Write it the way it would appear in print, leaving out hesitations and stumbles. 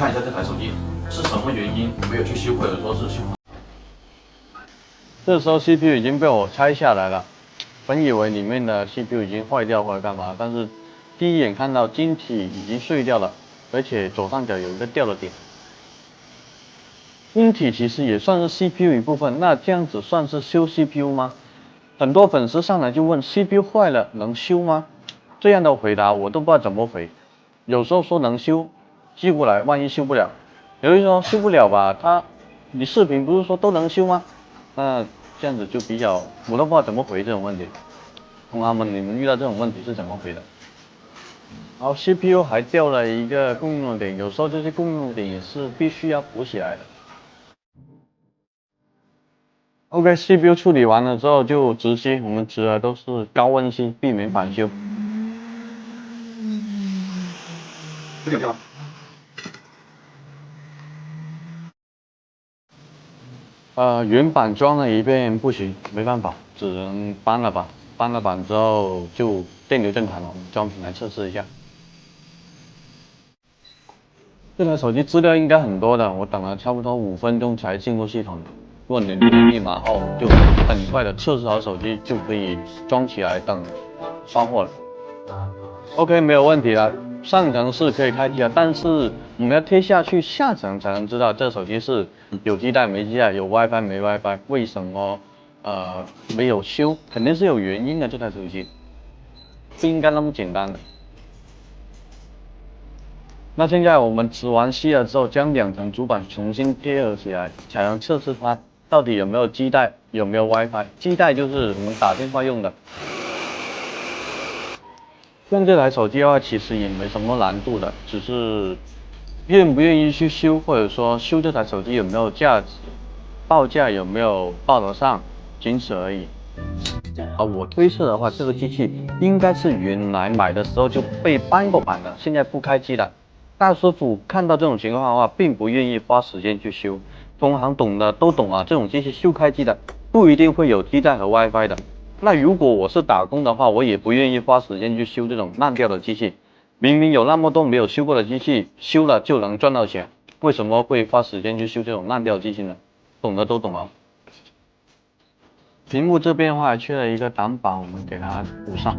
看一下这台手机是什么原因没有去修，或者说是修。这时候 CPU 已经被我拆下来了，本以为里面的 CPU 已经坏掉或者干嘛，但是第一眼看到晶体已经碎掉了，而且左上角有一个掉的点。晶体其实也算是 CPU 一部分，那这样子算是修 CPU 吗？很多粉丝上来就问 CPU 坏了能修吗？这样的回答我都不知道怎么回。有时候说能修，寄过来万一修不了；有的时候修不了吧，你视频不是说都能修吗？那这样子就比较，我都不知道怎么回这种问题。同行们，你们遇到这种问题是怎么回的？然后 CPU 还掉了一个共用的点，有时候这些共用的点也是必须要补起来的。OK，CPU 处理完了之后就直吸，我们指的都是高温吸，避免返修。原版装了一遍不行，没办法，只能搬了吧。搬了版之后就电流正常了，我们装瓶来测试一下。这台手机资料应该很多的，我等了差不多5分钟才进入系统。如果你输入密码后，就很快的测试好手机就可以装起来等发货了。OK， 没有问题了。上层是可以开机的，但是我们要贴下去下层才能知道这手机是有基带没基带，有 WiFi 没 WiFi， 为什么没有修？肯定是有原因的，这台手机不应该那么简单的。那现在我们指完吸了之后，将2层主板重新贴合起来，才能测试它到底有没有基带，有没有 WiFi。基带就是我们打电话用的。像这台手机的话，其实也没什么难度的，只是愿不愿意去修，或者说修这台手机有没有价值，报价有没有报得上，仅此而已。我推测的话，这个机器应该是原来买的时候就被搬过版的，现在不开机了。大师傅看到这种情况的话，并不愿意花时间去修。同行懂的都懂啊，这种机器修开机的不一定会有基带和 WiFi 的。那如果我是打工的话，我也不愿意花时间去修这种烂掉的机器。明明有那么多没有修过的机器，修了就能赚到钱，为什么会花时间去修这种烂掉的机器呢？懂的都懂啊。屏幕这边的话缺了一个挡板，我们给它补上。